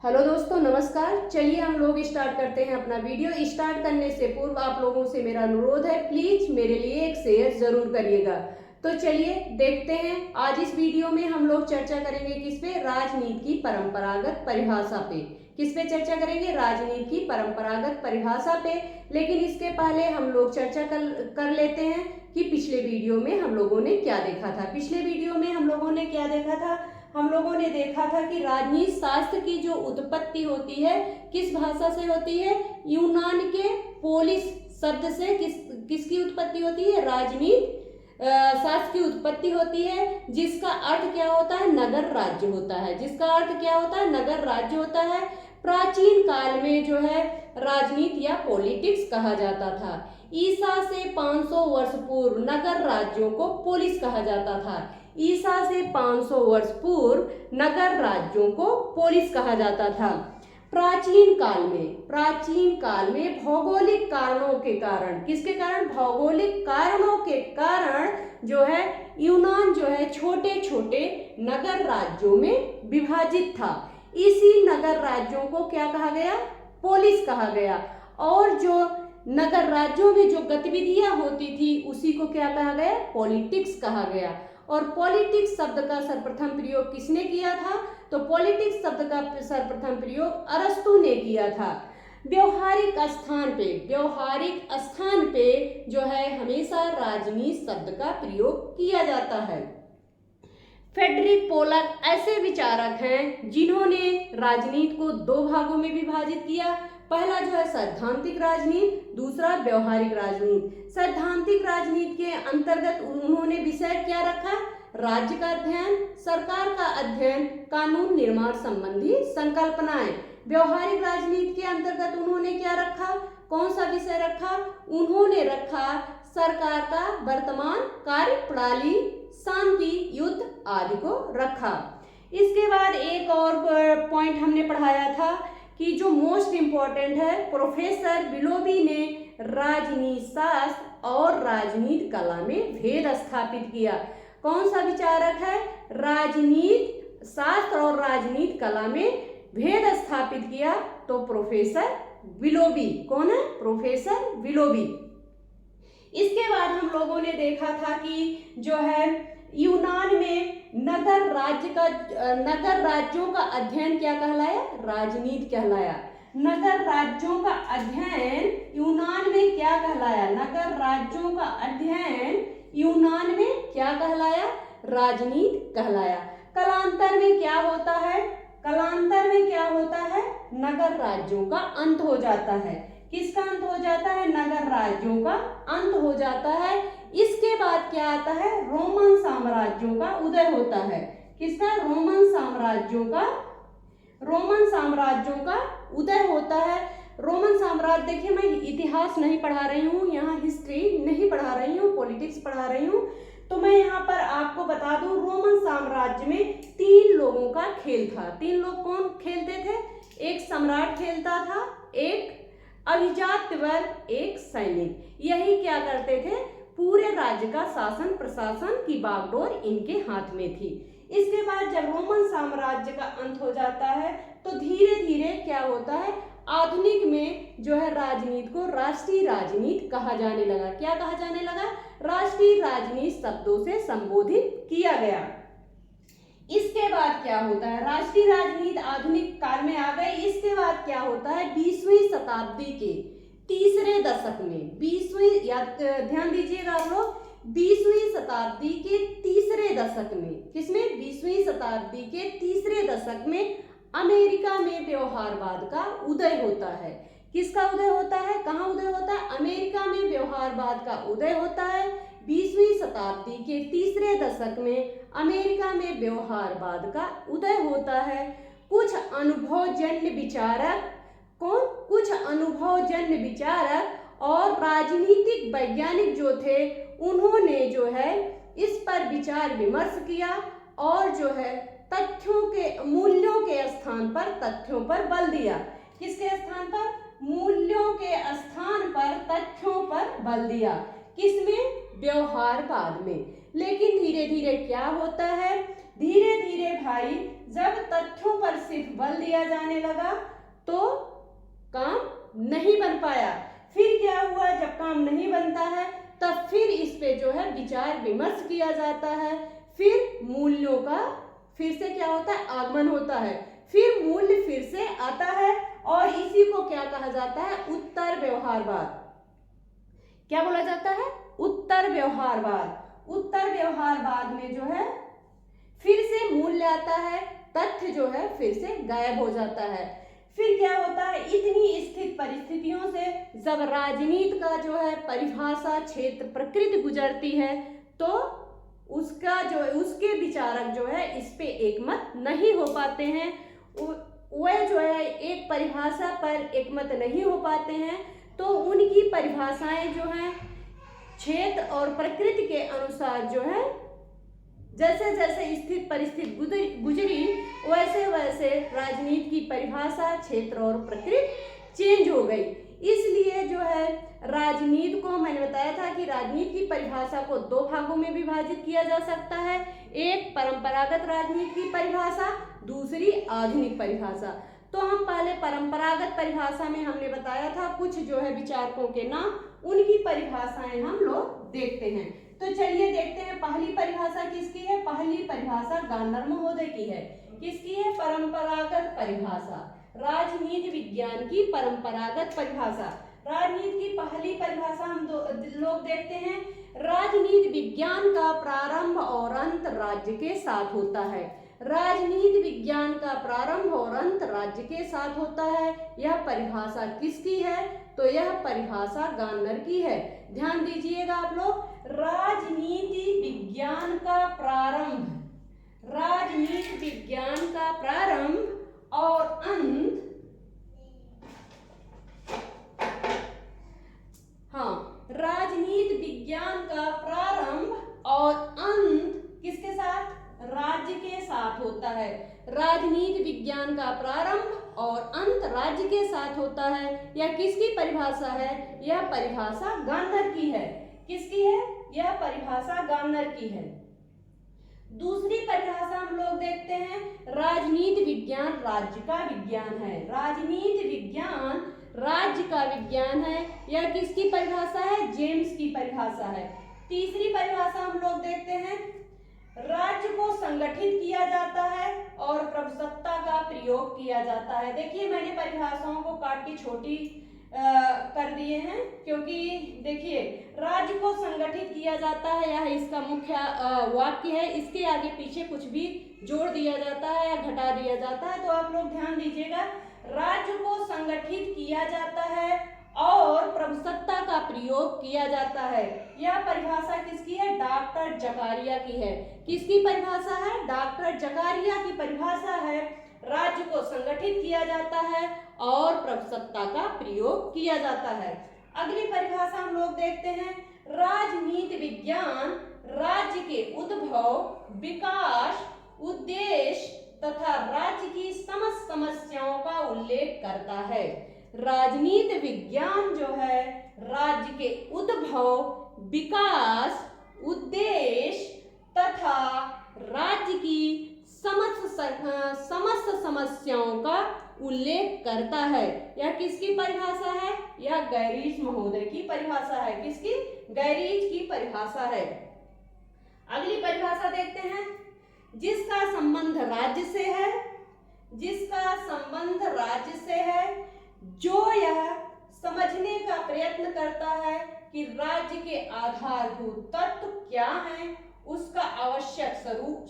Hello दोस्तों, नमस्कार। चलिए हम लोग स्टार्ट करते हैं अपना वीडियो। स्टार्ट करने से पूर्व आप लोगों से मेरा अनुरोध है, प्लीज मेरे लिए एक शेयर जरूर करिएगा। तो चलिए देखते हैं। आज इस वीडियो में हम लोग चर्चा करेंगे किस पे? राजनीति की परंपरागत परिभाषा पे। किस पे चर्चा करेंगे? राजनीति की परंपरागत परिभाषा पे। लेकिन इसके पहले हम लोग चर्चा कर लेते हैं कि पिछले वीडियो में हम लोगों ने क्या देखा था। पिछले वीडियो में हम लोगों ने क्या देखा था? हम लोगों ने देखा था कि राजनीति शास्त्र की जो उत्पत्ति होती है किस भाषा से होती है? यूनान के पोलिस शब्द से किसकी उत्पत्ति होती है? राजनीति शास्त्र की उत्पत्ति होती है, जिसका अर्थ क्या होता है? नगर राज्य होता है। जिसका अर्थ क्या होता है? नगर राज्य होता है। प्राचीन काल में जो है राजनीति या पॉलिटिक्स कहा जाता था। ईसा से 500 वर्ष पूर्व नगर राज्यों को पोलिस कहा जाता था। ईसा से 500 वर्ष पूर्व नगर राज्यों को पोलिस कहा जाता था। प्राचीन काल में भौगोलिक कारणों के कारण, किसके कारण? भौगोलिक कारणों के कारण जो है यूनान जो है छोटे छोटे नगर राज्यों में विभाजित था। इसी नगर राज्यों को क्या कहा गया? पोलिस कहा गया। और जो नगर राज्यों में जो गतिविधियां होती थी उसी को क्या कहा गया? पॉलिटिक्स कहा गया। और पॉलिटिक्स शब्द का सर्वप्रथम प्रयोग किसने किया था? तो पॉलिटिक्स शब्द का सर्वप्रथम प्रयोग अरस्तु ने किया था। व्यवहारिक स्थान पे जो है हमेशा राजनीति शब्द का प्रयोग किया जाता है। फ्रेडरिक पोलक ऐसे विचारक हैं जिन्होंने राजनीति को दो भागों में विभाजित किया। पहला जो है सैद्धांतिक राजनीति, दूसरा व्यवहारिक राजनीति। सैद्धांतिक राजनीति के अंतर्गत उन्होंने विषय क्या रखा? राज्य का अध्ययन, सरकार का अध्ययन, कानून निर्माण संबंधी संकल्पनाएं। व्यवहारिक राजनीति के अंतर्गत उन्होंने क्या रखा? कौन सा विषय रखा? उन्होंने रखा सरकार का वर्तमान कार्य प्रणाली, शांति, युद्ध आदि को रखा। इसके बाद एक और पॉइंट हमने पढ़ाया था कि जो मोस्ट इम्पोर्टेंट है, प्रोफेसर विलोबी ने राजनीति शास्त्र और राजनीति कला में भेद स्थापित किया। कौन सा विचारक है? राजनीति शास्त्र और राजनीति कला में भेद स्थापित किया तो प्रोफेसर विलोबी। कौन है? Professor Willoughby. इसके बाद हम लोगों ने देखा था कि जो है यूनान में नगर राज्यों का अध्ययन क्या कहलाया? राजनीति कहलाया। नगर राज्यों का अध्ययन यूनान में क्या कहलाया? नगर राज्यों का अध्ययन यूनान में क्या कहलाया? राजनीति कहलाया। कालांतर में क्या होता है? कालांतर में क्या होता है? नगर राज्यों का अंत हो जाता है। किसका अंत हो जाता है? नगर राज्यों का अंत हो जाता है। इसके बाद क्या आता है? रोमन साम्राज्यों का उदय होता है। किसका? रोमन साम्राज्यों का उदय होता है। रोमन साम्राज्य, देखिए मैं इतिहास नहीं पढ़ा रही हूँ, यहाँ हिस्ट्री नहीं पढ़ा रही हूँ, पॉलिटिक्स पढ़ा रही हूँ। तो मैं यहाँ पर आपको बता दूं, रोमन साम्राज्य में 3 लोगों का खेल था। 3 लोग कौन खेलते थे? एक सम्राट खेलता था, एक अभिजात वर्ग, एक सैनिक। यही क्या करते थे? पूरे राज्य का शासन प्रशासन की बागडोर इनके हाथ में थी। इसके बाद जब रोमन साम्राज्य का अंत हो जाता है तो धीरे धीरे क्या होता है? आधुनिक में जो है राजनीति को राष्ट्रीय राजनीति कहा जाने लगा। क्या कहा जाने लगा? राष्ट्रीय राजनीति शब्दों से संबोधित किया गया। इसके बाद क्या होता है? राष्ट्रीय राजनीति आधुनिक काल में आ गई। इसके बाद क्या होता है? 20वीं शताब्दी के तीसरे दशक में, ध्यान दीजिएगा आप लोग, 20वीं शताब्दी के तीसरे दशक में, किसमें? 20वीं शताब्दी के तीसरे दशक में अमेरिका में व्यवहारवाद का उदय होता है। किसका उदय होता है? कहाँ उदय होता है? अमेरिका में व्यवहारवाद का उदय होता है। 20वीं शताब्दी के तीसरे दशक में अमेरिका में व्यवहारवाद का उदय होता है। कुछ अनुभवजन्य विचारक और राजनीतिक वैज्ञानिक जो थे उन्होंने जो है इस पर विचार विमर्श किया और जो है तथ्यों के, मूल्यों के स्थान पर तथ्यों पर बल दिया। किसके स्थान पर? मूल्यों के स्थान पर तथ्यों पर बल दिया। किसमें? व्यवहारवाद में। लेकिन धीरे धीरे क्या होता है? धीरे धीरे भाई जब तथ्यों पर सिर्फ बल दिया जाने लगा तो काम नहीं बन पाया। फिर क्या हुआ, जब काम नहीं बनता है तब फिर इस पे जो है विचार विमर्श किया जाता है, फिर मूल्यों का फिर से क्या होता है, आगमन होता है, फिर मूल्य फिर से आता है और इसी को क्या कहा जाता है, उत्तर व्यवहारवाद। क्या बोला जाता है, उत्तर व्यवहारवाद। उत्तर व्यवहारवाद में जो है फिर से मूल्य आता है, तथ्य जो है फिर से गायब हो जाता है। फिर क्या होता है, इतनी स्थित परिस्थितियों से जब राजनीति का जो है परिभाषा क्षेत्र प्रकृति गुजरती है तो उसका जो उसके विचारक जो है इस पे एकमत नहीं हो पाते हैं, वह जो है एक परिभाषा पर एकमत नहीं हो पाते हैं, तो उनकी परिभाषाएं जो हैं क्षेत्र और प्रकृति के अनुसार जो है जैसे जैसे स्थित परिस्थिति गुजरी वैसे वैसे राजनीति की परिभाषा क्षेत्र और प्रकृति चेंज हो गई। इसलिए जो है राजनीति को मैंने बताया था कि राजनीति की परिभाषा को दो भागों में विभाजित किया जा सकता है, एक परंपरागत राजनीति की परिभाषा, दूसरी आधुनिक परिभाषा। तो हम पहले परंपरागत परिभाषा में हमने बताया था कुछ जो है विचारकों के नाम, उनकी परिभाषाएं हम लोग देखते हैं। तो चलिए देखते हैं पहली परिभाषा किसकी है। पहली परिभाषा गार्नर महोदय की है। किसकी है, परंपरागत परिभाषा, राजनीति विज्ञान की परंपरागत परिभाषा। राजनीति की पहली परिभाषा हम लोग देखते हैं, राजनीति विज्ञान का प्रारंभ और अंत राज्य के साथ होता है। राजनीति विज्ञान का प्रारंभ और अंत राज्य के साथ होता है। यह परिभाषा किसकी है, तो यह परिभाषा गार्नर की है। ध्यान दीजिएगा आप लोग, राजनीति विज्ञान का प्रारंभ, राजनीति विज्ञान का प्रारंभ और अंत, हाँ, राजनीति विज्ञान का प्रारंभ और अंत किसके साथ, राज्य के साथ होता है। राजनीति विज्ञान का प्रारंभ और अंत राज्य के साथ होता है। यह किसकी परिभाषा है, यह परिभाषा गार्नर की है। किसकी है, यह परिभाषा गार्नर की है। दूसरी परिभाषा हम लोग देखते हैं, राजनीति विज्ञान राज्य का विज्ञान है। राजनीति विज्ञान राज्य का विज्ञान है। यह किसकी परिभाषा है, जेम्स की परिभाषा है। तीसरी परिभाषा हम लोग देखते हैं, राज्य को संगठित किया जाता है और प्रभुसत्ता का प्रयोग किया जाता है। देखिए मैंने परिभाषाओं को काट के छोटी कर दिए हैं, क्योंकि देखिए राज्य को संगठित किया जाता है, यह इसका मुख्य वाक्य है। इसके आगे पीछे कुछ भी जोड़ दिया जाता है या घटा दिया जाता है, तो आप लोग ध्यान दीजिएगा, राज्य को संगठित किया जाता है और प्रभुसत्ता का प्रयोग किया जाता है। यह परिभाषा किसकी है, डॉक्टर जकारिया की है। किसकी परिभाषा है, डॉक्टर जकारिया की परिभाषा है। राज्य को संगठित किया जाता है और प्रभुसत्ता का प्रयोग किया जाता है। अगली परिभाषा हम लोग देखते हैं, राजनीति विज्ञान राज्य के उद्भव, विकास, उद्देश्य तथा राज्य की समस्त समस्याओं का उल्लेख करता है। राजनीति विज्ञान जो है राज्य के उद्भव, विकास, उद्देश्य तथा राज्य की समस्त समस्याओं का उल्लेख करता है। यह किसकी परिभाषा है, यह गैरीज महोदय की परिभाषा है। किसकी, गैरीज की परिभाषा है। अगली परिभाषा देखते हैं, जिसका संबंध राज्य से है, जिसका संबंध राज्य से है, जो यह समझने का प्रयत्न करता है कि राज्य के आधारभूत तत्व क्या हैं, उसका आवश्यक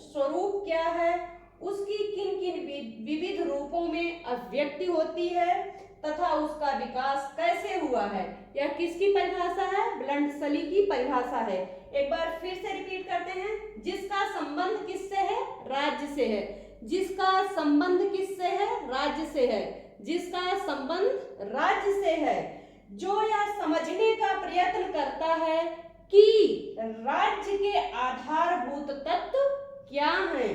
स्वरूप क्या है, उसकी किन किन विविध रूपों में अभिव्यक्ति होती है तथा उसका विकास कैसे हुआ है। यह किसकी परिभाषा है, ब्लंटसली की परिभाषा है। एक बार फिर से रिपीट करते हैं, जिसका संबंध किससे है, राज्य से है। जिसका संबंध किससे है, राज्य से है। जिसका संबंध राज्य से है, जो यह समझने का प्रयत्न करता है कि राज्य के आधारभूत तत्व क्या हैं,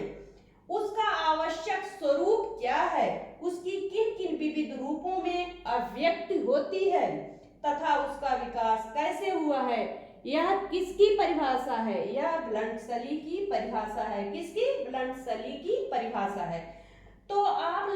उसका आवश्यक स्वरूप क्या है, उसकी किन किन विविध रूपों में अभिव्यक्ति होती है तथा उसका विकास कैसे हुआ है। यह किसकी परिभाषा है, यह ब्लंटसली की परिभाषा है। किसकी, ब्लंटसली की परिभाषा है। तो आप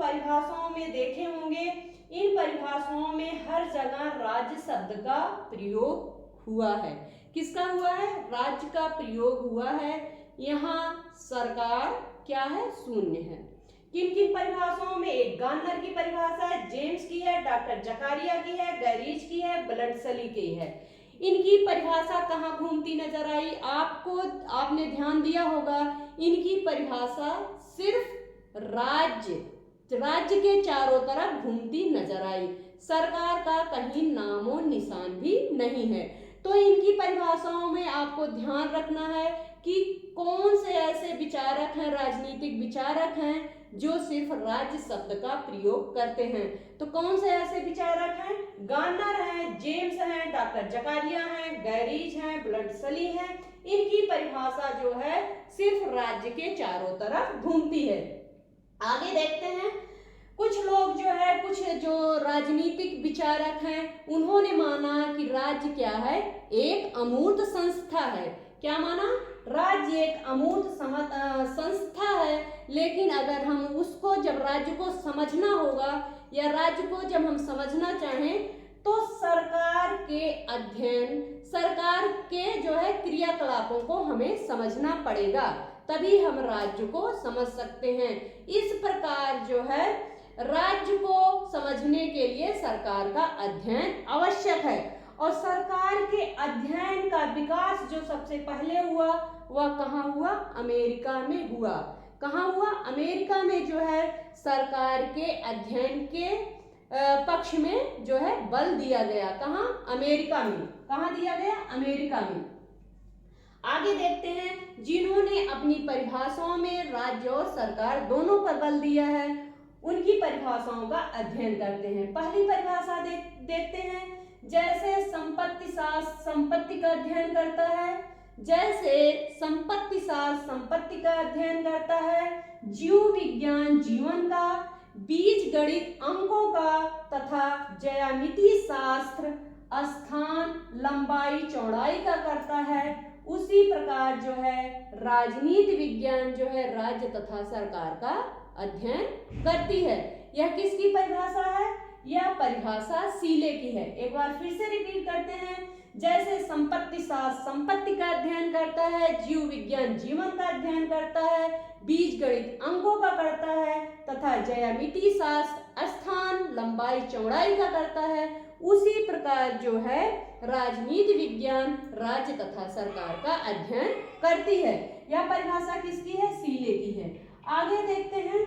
परिभाषाओं में देखे होंगे, इन परिभाषाओं में हर जगह राज्य शब्द का प्रयोग हुआ है। किसका हुआ है? राज्य का प्रयोग हुआ है। यहाँ सरकार क्या है? शून्य है। किन किन परिभाषाओं में? एक गार्नर की परिभाषा है, जेम्स की है, डॉक्टर जकारिया की है, गैरीज की है, ब्लडसली की है। इनकी परिभाषा कहाँ घूमती नजर आई? आपने ध्यान दिया होगा, इनकी परिभाषा सिर्फ राज्य के चारों तरफ घूमती नजर आई। सरकार का कहीं नामो निशान भी नहीं है। तो इनकी परिभाषाओं में आपको ध्यान रखना है कि कौन से ऐसे विचारक हैं, राजनीतिक विचारक हैं, जो सिर्फ राज्य शब्द का प्रयोग करते हैं। तो कौन से ऐसे विचारक हैं? गार्नर हैं, जेम्स हैं, डॉक्टर जकारिया हैं, गैरीज हैं, ब्लडसली हैं। इनकी परिभाषा जो है सिर्फ राज्य के चारों तरफ घूमती है। आगे देखते हैं, कुछ लोग जो है, कुछ जो राजनीतिक विचारक हैं, उन्होंने माना कि राज्य क्या है? एक अमूर्त संस्था है। क्या माना? राज्य एक अमूर्त संस्था है। लेकिन अगर हम उसको, जब राज्य को समझना होगा या राज्य को जब हम समझना चाहें, तो सरकार के अध्ययन, सरकार के जो है क्रियाकलापों को हमें समझना पड़ेगा, तभी हम राज्य को समझ सकते हैं। इस प्रकार जो है राज्य को समझने के लिए सरकार का अध्ययन आवश्यक है। और सरकार के अध्ययन का विकास जो सबसे पहले हुआ वह कहाँ हुआ? अमेरिका में हुआ। कहाँ हुआ? अमेरिका में जो है सरकार के अध्ययन के पक्ष में जो है बल दिया गया। कहाँ? अमेरिका में। कहाँ दिया गया? अमेरिका में। आगे देखते हैं, जिन्होंने अपनी परिभाषाओं में राज्य और सरकार दोनों पर बल दिया है, उनकी परिभाषाओं का अध्ययन करते हैं। पहली परिभाषा देखते हैं, जैसे संपत्ति शास्त्र संपत्ति का अध्ययन करता है, जैसे संपत्ति शास्त्र संपत्ति का अध्ययन करता है, जीव विज्ञान जीवन का, बीज गणित अंकों का तथा ज्यामिति शास्त्र स्थान लंबाई चौड़ाई का करता है, उसी प्रकार जो है राजनीति विज्ञान जो है राज्य तथा सरकार का अध्ययन करती है। यह किसकी परिभाषा है? यह परिभाषा सीले की है। एक बार फिर से रिपीट करते हैं, जैसे संपत्ति शास्त्र संपत्ति का अध्ययन करता है, जीव विज्ञान जीवन का अध्ययन करता है, बीज गणित अंकों का करता है तथा ज्यामिति शास्त्र स्थान लंबाई चौड़ाई का करता है, उसी प्रकार जो है राजनीति विज्ञान राज्य तथा सरकार का अध्ययन करती है। यह परिभाषा किसकी है? सीले की है। आगे देखते हैं,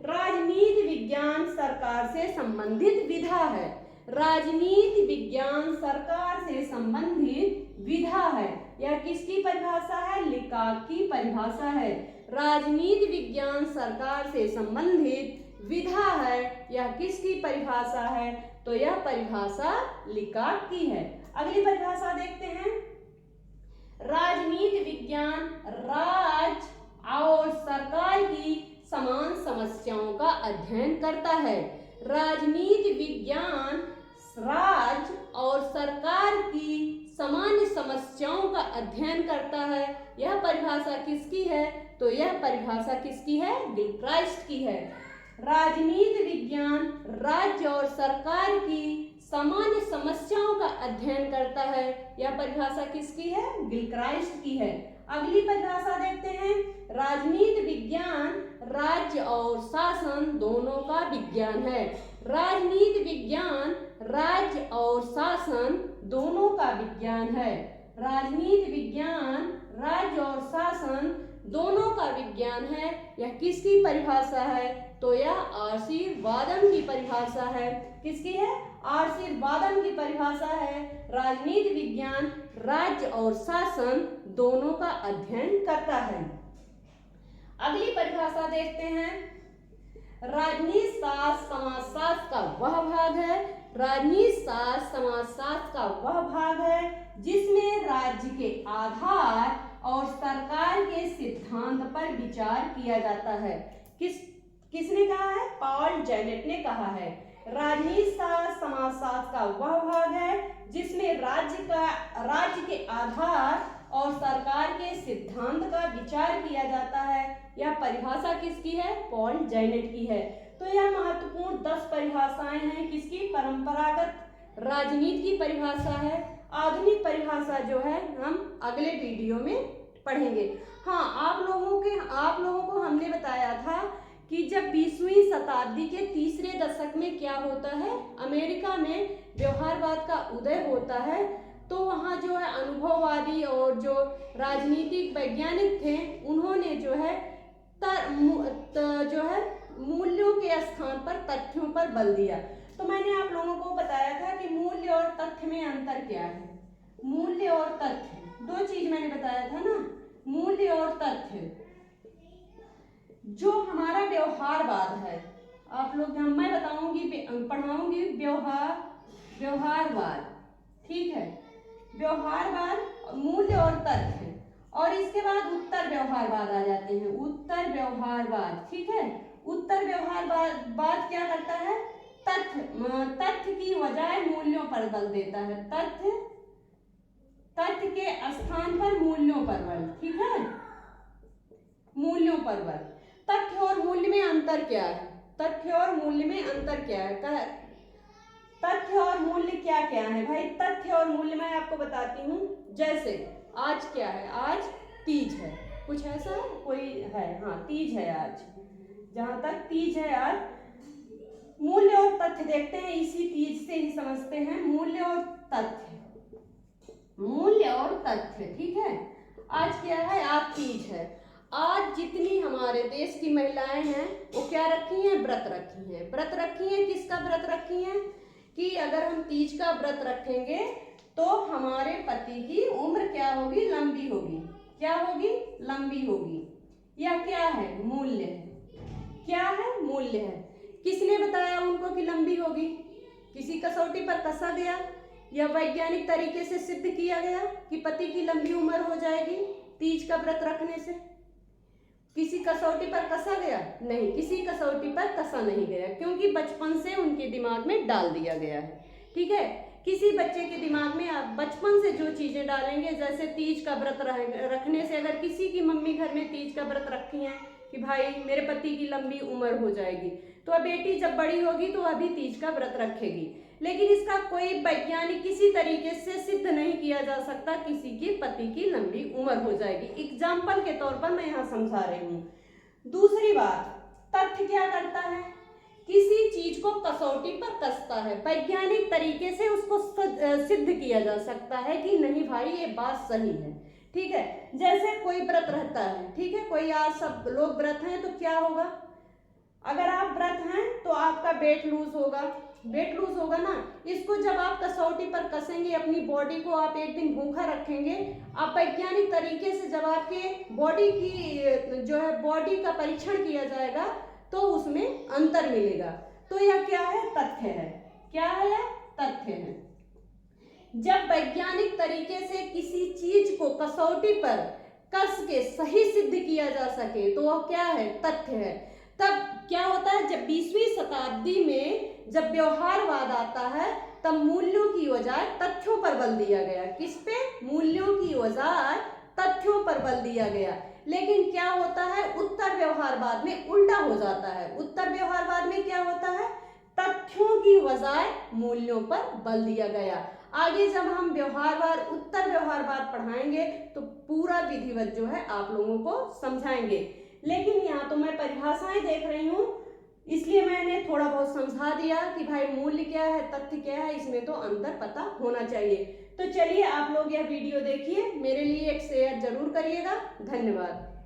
राजनीति विज्ञान सरकार से संबंधित विधा है। राजनीति विज्ञान सरकार से संबंधित विधा है। यह किसकी परिभाषा है? लिकाक की परिभाषा है। राजनीति विज्ञान सरकार से संबंधित विधा है। यह किसकी परिभाषा है? तो यह परिभाषा लिकाक की है। अगली परिभाषा देखते हैं, राजनीति विज्ञान राज्य और सरकार की समान समस्याओं का अध्ययन करता है। राजनीति विज्ञान राज्य और सरकार की सामान्य समस्याओं का अध्ययन करता है। यह परिभाषा किसकी है? तो यह परिभाषा किसकी है? गिलक्राइस्ट की है। राजनीति विज्ञान राज्य और सरकार की सामान्य समस्याओं का अध्ययन करता है। यह परिभाषा किसकी है? गिलक्राइस्ट की है। अगली परिभाषा देखते हैं, राजनीति विज्ञान राज्य और शासन दोनों का विज्ञान है। राजनीति विज्ञान राज्य और शासन दोनों का विज्ञान है। राजनीति विज्ञान राज्य और शासन दोनों का विज्ञान है। यह किसकी परिभाषा है? तो यह आशीर्वादम की परिभाषा है। किसकी है? आशीर्वादम की परिभाषा है। राजनीति विज्ञान राज्य और शासन दोनों का अध्ययन करता है। अगली परिभाषा देखते हैं, राजनीति शास्त्र समाजशास्त्र का वह भाग है। राजनीति शास्त्र समाजशास्त्र का वह भाग है जिसमें राज्य के आधार और सरकार के सिद्धांत पर विचार किया जाता है। किसने कहा है? पॉल जेनेट ने कहा है। राजनीति शास्त्र समाजशास्त्र का वह भाग है जिसमें राज्य के आधार और सरकार के सिद्धांत का विचार किया जाता है। यह परिभाषा किसकी है? पॉल जेनेट की है। तो यह महत्वपूर्ण 10 परिभाषाएं हैं किसकी, परंपरागत राजनीति की परिभाषा है। आधुनिक परिभाषा जो है हम अगले वीडियो में पढ़ेंगे। हाँ, आप लोगों को हमने बताया था कि जब 20वीं शताब्दी के तीसरे दशक में क्या होता है, अमेरिका में व्यवहारवाद का उदय होता है, तो वहाँ जो है अनुभववादी और जो राजनीतिक वैज्ञानिक थे उन्होंने जो है मूल्यों के स्थान पर तथ्यों पर बल दिया। तो मैंने आप लोगों को बताया था कि मूल्य और तथ्य में अंतर क्या है। मूल्य और तथ्य दो चीज मैंने बताया था ना, मूल्य और तथ्य। जो हमारा व्यवहारवाद है, आप लोग मैं पढ़ाऊंगी व्यवहारवाद, ठीक है, व्यवहारवाद, मूल्य और तथ्य, और इसके बाद उत्तर व्यवहारवाद आ जाते हैं। उत्तर व्यवहारवाद, ठीक है। उत्तर व्यवहारवाद क्या करता है, तथ्य की बजाय मूल्यों पर बल देता है। तथ्य के स्थान पर मूल्यों पर बल, ठीक है, मूल्यों पर बल। तथ्य और मूल्य में अंतर क्या है, तथ्य और मूल्य में अंतर क्या है, तथ्य और मूल्य क्या क्या है भाई। तथ्य और मूल्य मैं आपको बताती हूँ। जैसे आज क्या है, आज तीज है, कुछ ऐसा कोई है, हाँ तीज है आज, जहां तक तीज है आज। मूल्य और तथ्य देखते हैं, इसी तीज से ही समझते हैं मूल्य और तथ्य। मूल्य और तथ्य, ठीक है। आज क्या है, आज तीज है। आज जितनी हमारे देश की महिलाएं हैं वो क्या रखी हैं, व्रत रखी हैं। व्रत रखी हैं, किसका व्रत रखी हैं कि अगर हम तीज का व्रत रखेंगे तो हमारे पति की उम्र क्या होगी, लंबी होगी। क्या होगी, लंबी होगी। यह क्या है, मूल्य है। क्या है, मूल्य है। किसने बताया उनको कि लंबी होगी, किसी कसौटी पर कसा गया या वैज्ञानिक तरीके से सिद्ध किया गया कि पति की लंबी उम्र हो जाएगी तीज का व्रत रखने से? किसी कसौटी पर कसा गया? नहीं, किसी कसौटी पर कसा नहीं गया, क्योंकि बचपन से उनके दिमाग में डाल दिया गया है, ठीक है। किसी बच्चे के दिमाग में आप बचपन से जो चीजें डालेंगे, जैसे तीज का व्रत रखने से, अगर किसी की मम्मी घर में तीज का व्रत रखी है कि भाई मेरे पति की लंबी उम्र हो जाएगी, तो अब बेटी जब बड़ी होगी तो अभी तीज का व्रत रखेगी। लेकिन इसका कोई वैज्ञानिक किसी तरीके से सिद्ध नहीं किया जा सकता किसी की पति की लंबी उम्र हो जाएगी। एग्जाम्पल के तौर पर मैं यहाँ समझा रही हूँ। दूसरी बात, तथ्य क्या करता है, किसी चीज को कसौटी पर कसता है, वैज्ञानिक तरीके से उसको सिद्ध किया जा सकता है कि नहीं भाई ये बात सही है, ठीक है। जैसे कोई व्रत रहता है, ठीक है, कोई आज सब लोग व्रत हैं, तो क्या होगा, अगर आप व्रत हैं तो आपका वेट लूज होगा, वेट लूज होगा ना। इसको जब आप कसौटी पर कसेंगे, अपनी बॉडी को आप एक दिन भूखा रखेंगे, आप वैज्ञानिक तरीके से जब आपके बॉडी की जो है बॉडी का परीक्षण किया जाएगा तो उसमें अंतर मिलेगा। तो यह क्या है, तथ्य है। क्या है, तथ्य है। जब वैज्ञानिक तरीके से किसी चीज को कसौटी पर कस के सही सिद्ध किया जा सके तो वह क्या है, तथ्य है। तब क्या होता है, जब 20वीं शताब्दी में जब व्यवहारवाद आता है तब मूल्यों की बजाय तथ्यों पर बल दिया गया। किस पे, मूल्यों की बजाय तथ्यों पर बल दिया गया। लेकिन क्या होता है, उत्तर व्यवहारवाद में उल्टा हो जाता है। उत्तर व्यवहारवाद में क्या होता है, तथ्यों की बजाय मूल्यों पर बल दिया गया। आगे जब हम व्यवहारवाद, उत्तर व्यवहारवाद पढ़ाएंगे तो पूरा विधिवत जो है आप लोगों को समझाएंगे। लेकिन यहाँ तो मैं परिभाषाएं देख रही हूँ, इसलिए मैंने थोड़ा बहुत समझा दिया कि भाई मूल्य क्या है, तथ्य क्या है, इसमें तो अंतर पता होना चाहिए। तो चलिए आप लोग यह वीडियो देखिए, मेरे लिए एक शेयर जरूर करिएगा। धन्यवाद।